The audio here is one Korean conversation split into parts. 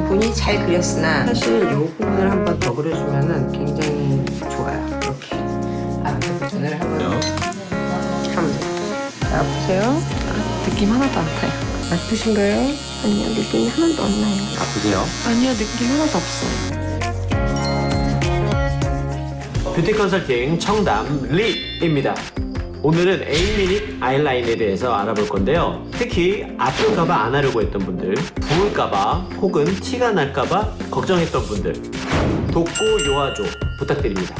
본인이 잘 그렸으나 사실 이 부분을 한번 더 그려주면 굉장히 좋아요. 이렇게 앞에 부분을 한번 하면 돼요. 자, 보세요. 느낌 하나도 안 나요. 아프신가요? 아니요, 느낌이 하나도 안 나요. 아프세요? 아니요, 느낌 하나도 없어요. 뷰티 컨설팅 청담 리입니다. 오늘은 에이미닉 아이라인에 대해서 알아볼 건데요. 특히 아플까봐 안 하려고 했던 분들, 부을까봐 혹은 티가 날까봐 걱정했던 분들, 돕고 요아줘 부탁드립니다.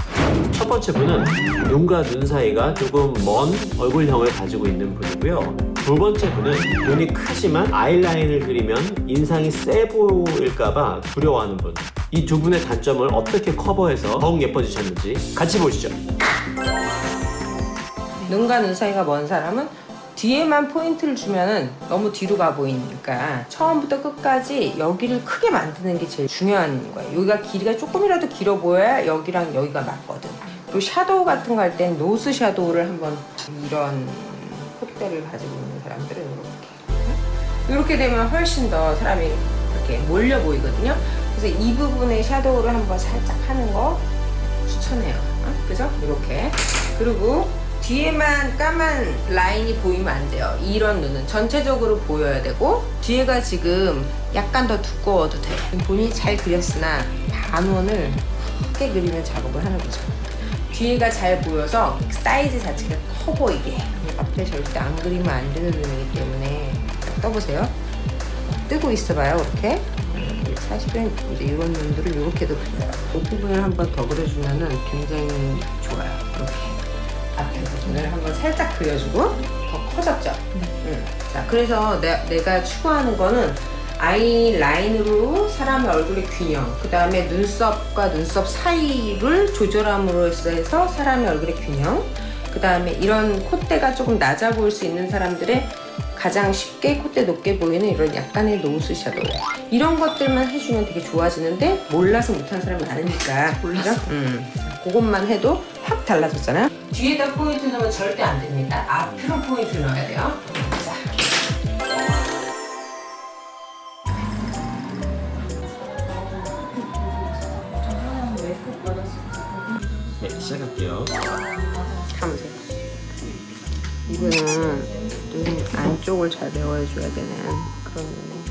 첫 번째 분은 눈과 눈 사이가 조금 먼 얼굴형을 가지고 있는 분이고요. 두 번째 분은 눈이 크지만 아이라인을 그리면 인상이 세 보일까봐 두려워하는 분. 이 두 분의 단점을 어떻게 커버해서 더욱 예뻐지셨는지 같이 보시죠. 눈과 눈 사이가 먼 사람은 뒤에만 포인트를 주면은 너무 뒤로 가 보이니까 처음부터 끝까지 여기를 크게 만드는 게 제일 중요한 거예요. 여기가 길이가 조금이라도 길어 보여야 여기랑 여기가 맞거든. 그리고 샤도우 같은 거 할 땐 노스 샤도우를 한번 이런 콧대를 가지고 있는 사람들은 이렇게 되면 훨씬 더 사람이 이렇게 몰려 보이거든요. 그래서 이 부분에 샤도우를 한번 살짝 하는 거 추천해요. 그죠? 이렇게. 그리고 뒤에만 까만 라인이 보이면 안 돼요. 이런 눈은 전체적으로 보여야 되고 뒤에가 지금 약간 더 두꺼워도 돼요. 본인이 잘 그렸으나 반원을 크게 그리는 작업을 하는 거죠. 뒤에가 잘 보여서 사이즈 자체가 커 보이게. 앞에 절대 안 그리면 안 되는 눈이기 때문에 떠보세요. 뜨고 있어봐요. 이렇게. 사실은 이제 이런 눈들을 이렇게도 그려요. 이 부분을 한번 더 그려주면 굉장히 좋아요. 이렇게. 앞에 부분을 한번 살짝 그려주고 더 커졌죠? 자, 그래서 내가 추구하는 거는 아이라인으로 사람의 얼굴의 균형, 그 다음에 눈썹과 눈썹 사이를 조절함으로 해서 사람의 얼굴의 균형, 그 다음에 이런 콧대가 조금 낮아 보일 수 있는 사람들의 가장 쉽게 콧대 높게 보이는 이런 약간의 노스 샤도우, 이런 것들만 해주면 되게 좋아지는데 몰라서 못하는 사람이 많으니까. 몰라서. 그것만 해도 확 달라졌잖아요. 뒤에다 포인트 넣으면 절대 안 됩니다. 앞으로 포인트 넣어야 돼요. 자. 네, 시작할게요. 감으세요. 이분은 눈 안쪽을 잘 메워줘야 되는 그런 눈이에요.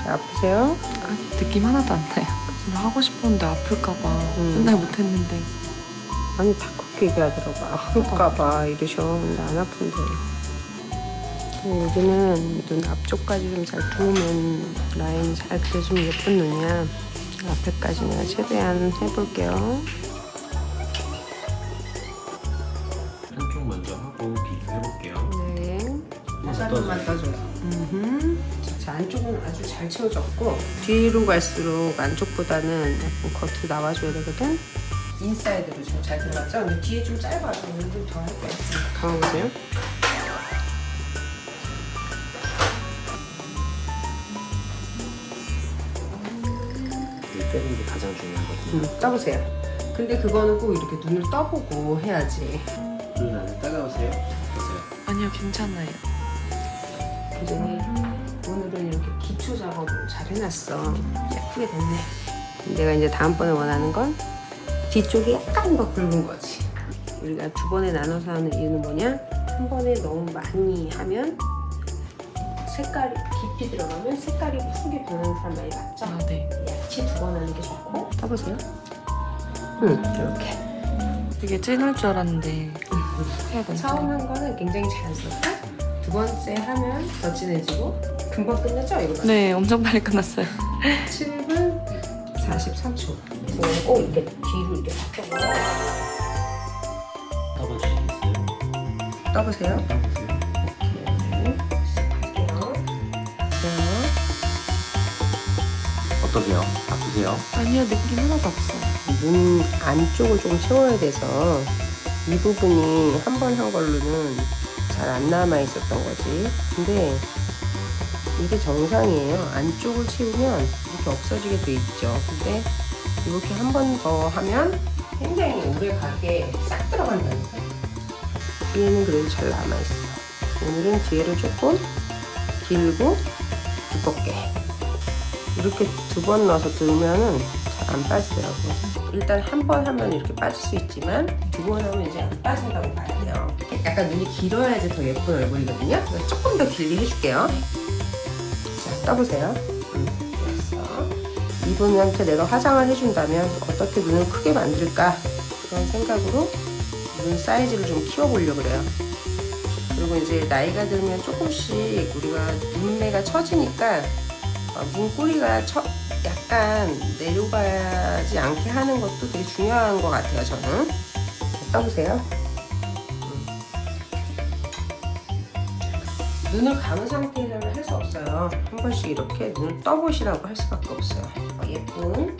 자, 아프세요? 아니, 느낌 하나도 안 나요. 나 하고 싶었는데 아플까봐 맨날 못했는데. 아니, 다 그렇게 얘기하더라고. 아플까봐 이러셔. 근데 안 아픈데. 여기는 눈 앞쪽까지 좀 잘 도우면 라인 잘 그려주면 예쁜 눈이야. 앞에까지 내가 최대한 해볼게요. 한쪽 먼저 하고 비교해볼게요. 네. 살짝만 떠줘요. 자, 안쪽은 아주 잘 채워졌고 뒤로 갈수록 안쪽보다는 약간 겉으로 나와줘야 되거든. 인사이드로 좀 잘 들어갔죠? 근데 뒤에 좀 짧아서 오늘 좀 더 할게요. 감아보세요. 이 빼는 게 가장 중요하거든요. 떠보세요. 근데 그거는 꼭 이렇게 눈을 떠보고 해야지. 눈 안에 따가우세요? 보세요. 아니요, 괜찮아요. 굉장히 오늘은 이렇게 기초 작업을 잘 해놨어. 예쁘게 됐네. 내가 이제 다음번에 원하는 건 뒤쪽이 약간 더 굵은 거지. 우리가 두 번에 나눠서 하는 이유는 뭐냐? 한 번에 너무 많이 하면 색깔이 깊이 들어가면 색깔이 푸르게 변하는 사람 많이 봤죠? 아, 네. 약치 두 번 하는 게 좋고. 떠보세요. 이렇게. 되게 진할 줄 알았는데 해야 되나? 처음 한 거는 굉장히 자연스럽고 두 번째 하면 더 진해지고 금방 끝났죠? 이거 네, 엄청 빨리 끝났어요. 7분 43초. 그래서 꼭 이렇게 뒤로 이렇게 바꿔서 떠봐주시겠어요? 떠보세요. 어떠세요? 아프세요? 아니요, 느낌 하나도 없어요. 눈 안쪽을 좀 채워야 돼서 이 부분이 한 번 한 걸로는 잘 안 남아 있었던 거지. 근데 이게 정상이에요. 안쪽을 채우면 이렇게 없어지게 돼 있죠. 근데 이렇게 한 번 더 하면 굉장히 오래 가게 싹 들어간다니까. 뒤에는 그래도 잘 남아 있어. 오늘은 뒤에를 조금 길고 두껍게 이렇게 2번 넣어서 들면은 잘 안 빠지더라고요. 일단 한 번 하면 이렇게 빠질 수 있지만 2번 하면 이제 안 빠진다고 봐야 돼요. 약간 눈이 길어야지 더 예쁜 얼굴이거든요. 그래서 조금 더 길게 해줄게요. 자, 떠보세요. 됐어. 이분한테 내가 화장을 해준다면 어떻게 눈을 크게 만들까? 그런 생각으로 눈 사이즈를 좀 키워보려고 그래요. 그리고 이제 나이가 들면 조금씩 우리가 눈매가 처지니까 눈꼬리가 약간 내려가지 않게 하는 것도 되게 중요한 것 같아요. 저는 떠보세요. 눈을 감은 상태에서는 할 수 없어요. 한 번씩 이렇게 눈을 떠보시라고 할 수밖에 없어요. 예쁜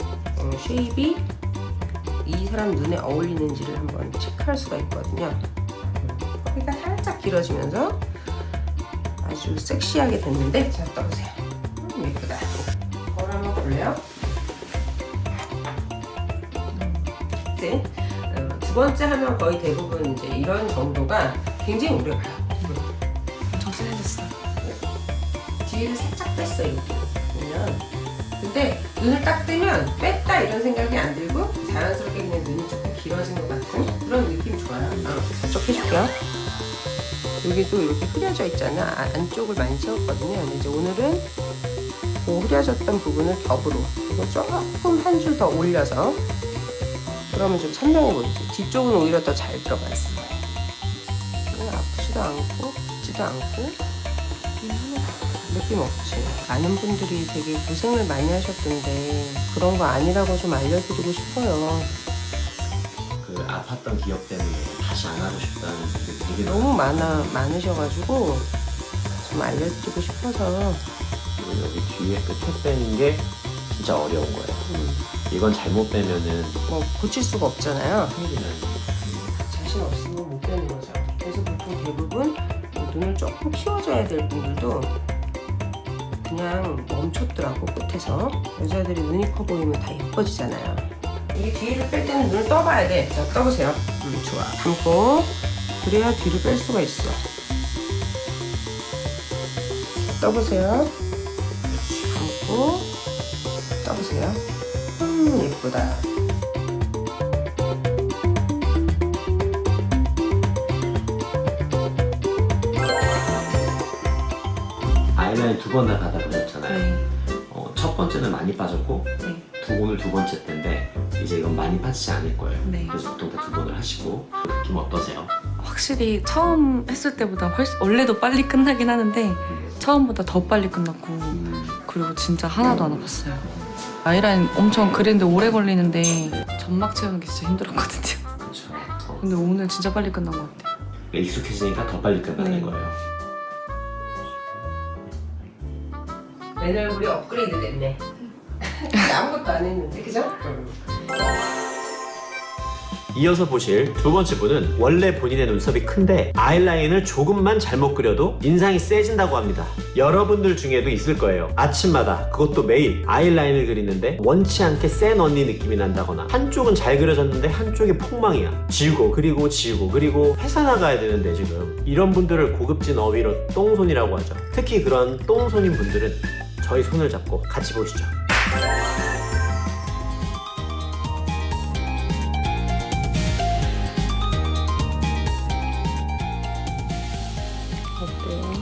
쉐입이 이 사람 눈에 어울리는지를 한번 체크할 수가 있거든요. 허리가 살짝 길어지면서 아주 섹시하게 됐는데, 자, 떠보세요. 예쁘다. 거울 한번 볼래요? 이제 2번째 하면 거의 대부분 이제 이런 정도가 굉장히 오래 가요. 저 진해졌어요. 뒤를 살짝 뺐어요. 이렇게 보면. 근데 눈을 딱 뜨면 뺐다 이런 생각이 안 들고 자연스럽게 그냥 눈이 조금 길어진 것 같은 그런 느낌 좋아요. 저쪽 해줄게요. 여기도 이렇게 흐려져 있잖아. 안쪽을 많이 채웠거든요. 근데 이제 오늘은 그 흐려졌던 부분을 덮으로 이거 조금 한 줄 더 올려서, 그러면 좀 선명해 보이죠. 뒤쪽은 오히려 더 잘 들어가 있어요. 아프지도 않고 붓지도 않고 느낌 없지. 많은 분들이 되게 고생을 많이 하셨던데 그런 거 아니라고 좀 알려드리고 싶어요. 그 아팠던 기억 때문에 다시 안 하고 싶다는 분들이 되게 너무 많으셔가지고 좀 알려드리고 싶어서. 그리고 여기 뒤에 끝에 빼는 게 진짜 어려운 거예요. 이건 잘못 빼면은 뭐 고칠 수가 없잖아요. 생기는 자신 없으면 못 빼는 거죠. 그래서 보통 대부분 눈을 조금 키워줘야 될 분들도 그냥 멈췄더라고, 끝에서. 여자들이 눈이 커 보이면 다 예뻐지잖아요. 이게 뒤를 뺄 때는 눈을 떠봐야 돼. 자, 떠보세요. 좋아. 감고. 그래야 뒤를 뺄 수가 있어. 떠보세요. 그렇지. 감고. 떠보세요. 예쁘다. 아이라인 2번 다 받아보셨잖아요. 네. 첫 번째는 많이 빠졌고 네. 오늘 2번째 때인데 이제 이건 많이 빠지지 않을 거예요. 네. 그래서 보통 다 2번을 하시고 느낌 어떠세요? 확실히 처음 했을 때보다 원래도 빨리 끝나긴 하는데 처음보다 더 빨리 끝났고, 그리고 진짜 하나도 안 아팠어요. 아이라인 엄청 그랬는데 오래 걸리는데 점막 채우는 게 진짜 힘들었거든요. 그렇죠. 근데 오늘 진짜 빨리 끝난 것 같아요. 익숙해지니까 더 빨리 끝나는 네. 거예요. 내 얼굴이 업그레이드 됐네. 아무것도 안 했는데, 그죠? 이어서 보실 2번째 분은 원래 본인의 눈썹이 큰데 아이라인을 조금만 잘못 그려도 인상이 세진다고 합니다. 여러분들 중에도 있을 거예요. 아침마다, 그것도 매일 아이라인을 그리는데 원치 않게 센 언니 느낌이 난다거나, 한쪽은 잘 그려졌는데 한쪽이 폭망이야. 지우고 그리고 지우고 그리고 회사나가야 되는데 지금. 이런 분들을 고급진 어휘로 똥손이라고 하죠. 특히 그런 똥손인 분들은 저희 손을 잡고 같이 보시죠. 어때요?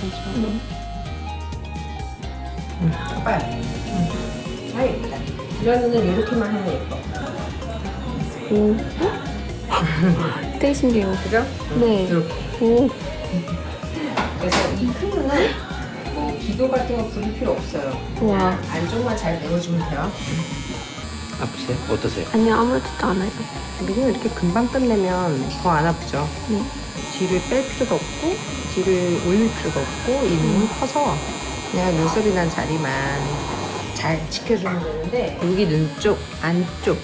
괜찮죠? 봐요. 아, 예쁘다. 이런 눈은 이렇게만 하면 예뻐. 되게 신기해요. 그죠? 네. 이렇게. 오. 그래서 이 큰 눈은 뭐 기도 같은 거 부릴 필요 없어요. 와. 안쪽만 잘 내려주면 돼요. 아프세요? 어떠세요? 아니요, 아무렇지도 않아요. 우리는 이렇게 금방 끝내면 더 안 아프죠. 네. 뒤를 뺄 필요도 없고 뒤를 올릴 필요도 없고 이 눈은 커서 그냥 눈썹이 난 자리만 잘 지켜주면 되는데, 여기 눈 쪽, 안쪽,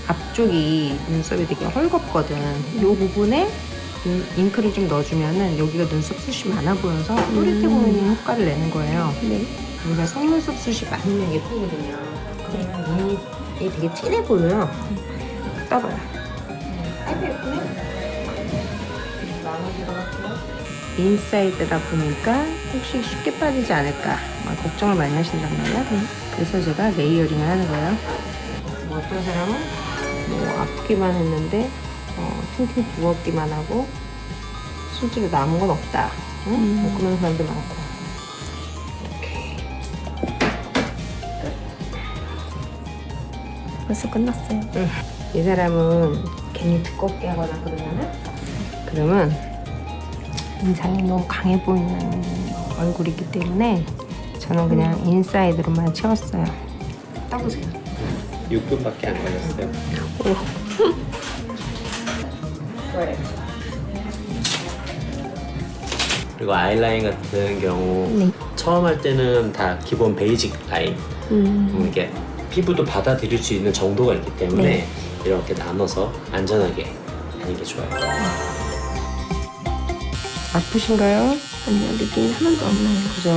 앞쪽이 눈썹이 되게 헐겁거든. 이 부분에 잉크를 좀 넣어주면은 여기가 눈썹 숱이 많아 보여서 또렷해 보이는 효과를 내는 거예요. 네. 우리가 속눈썹 숱이 많으면 예쁘거든요. 그러면 눈이 되게 진해 보여요. 떠봐요. 아이고 예쁘네. 나눠 들어갈게요. 인사이드다 보니까 혹시 쉽게 빠지지 않을까 막 걱정을 많이 하신단 말이야. 그래서 제가 레이어링을 하는 거예요. 뭐 어떤 사람은 뭐 아프기만 했는데 팅팅 부었기만 하고 실제로 남은 건 없다. 응? 뭐 그런 사람도 많고. 이렇게. 벌써 끝났어요. 이 사람은 괜히 두껍게 하거나 그러면 인상이 너무 강해 보이는 얼굴이기 때문에 저는 그냥 인사이드로만 채웠어요. 따보세요. 6분밖에 안 걸렸어요. 왜? 그리고 아이라인 같은 경우 네. 처음 할 때는 다 기본 베이직 라인. 이게 피부도 받아들일 수 있는 정도가 있기 때문에 네. 이렇게 나눠서 안전하게 하는 게 좋아요. 아프신가요? 아니요, 느낌이 하나도 안 나요. 그죠?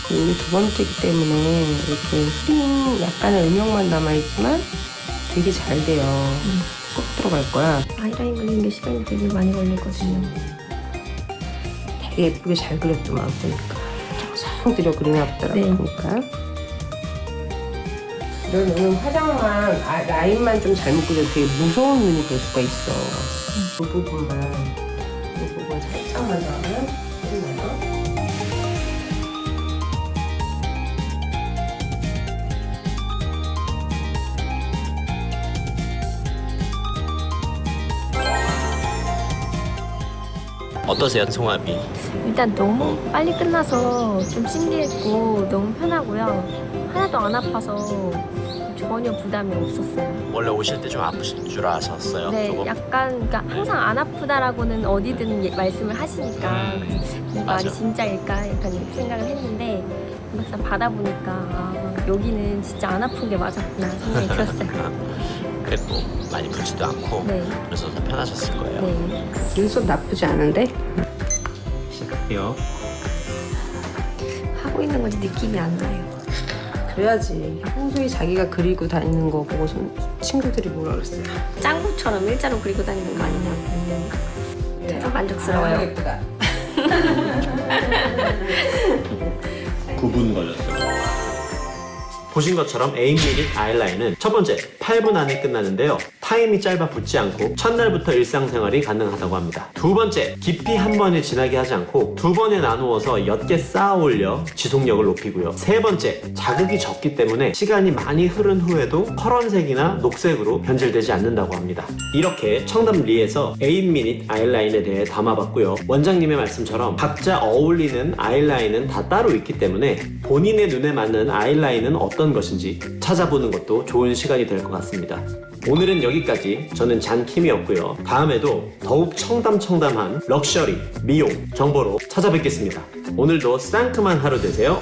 이게 두 번째이기 때문에 이렇게 흰 약간의 음영만 남아있지만 되게 잘 돼요. 쏙 들어갈 거야. 아이라인 그리는 게 시간이 되게 많이 걸리거든요. 되게 예쁘게 잘 그렸더만 보니까 정성 들여 그리나 보더라고. 네. 보니까 이런 눈은 화장만 라인만 좀 잘못 그려도 되게 무서운 눈이 될 수가 있어. 이 부분 살짝만 더 하면 끝나요. 어떠세요, 총합이? 일단 너무 빨리 끝나서 좀 신기했고 너무 편하고요. 하나도 안 아파서 전혀 부담이 없었어요. 원래 오실 때 좀 아프실 줄 아셨어요? 네, 조금? 약간 그러니까 항상 안 아프다라고는 어디든 말씀을 하시니까 그래서 이 말이 맞아. 진짜일까 약간 이렇게 생각을 했는데 막상 받아보니까 여기는 진짜 안 아픈 게 맞았구나 생각이 들었어요. 그래도 많이 붓지도 않고 네, 그래서 더 편하셨을 거예요. 네. 눈썹 나쁘지 않은데? 시작할게요. 하고 있는 건지 느낌이 안 나요. 그래야지. 평소에 자기가 그리고 다니는 거 보고 친구들이 뭐라 그랬어요? 짱구처럼 일자로 그리고 다니는 거 아니냐고. 저도 만족스러워요. 예쁘다. 9분 걸렸어요. 보신 것처럼 에임미닛 아이라인은 첫 번째 8분 안에 끝나는데요. 타임이 짧아 붙지 않고 첫날부터 일상생활이 가능하다고 합니다. 두 번째, 깊이 한 번에 진하게 하지 않고 두 번에 나누어서 옅게 쌓아 올려 지속력을 높이고요. 세 번째, 자극이 적기 때문에 시간이 많이 흐른 후에도 파란색이나 녹색으로 변질되지 않는다고 합니다. 이렇게 청담 리에서 에임미닛 아이라인에 대해 담아봤고요. 원장님의 말씀처럼 각자 어울리는 아이라인은 다 따로 있기 때문에 본인의 눈에 맞는 아이라인은 어떤 것인지 찾아보는 것도 좋은 시간이 될 것 같습니다. 오늘은 여기까지. 저는 잔킴이었고요. 다음에도 더욱 청담청담한 럭셔리, 미용 정보로 찾아뵙겠습니다. 오늘도 상큼한 하루 되세요.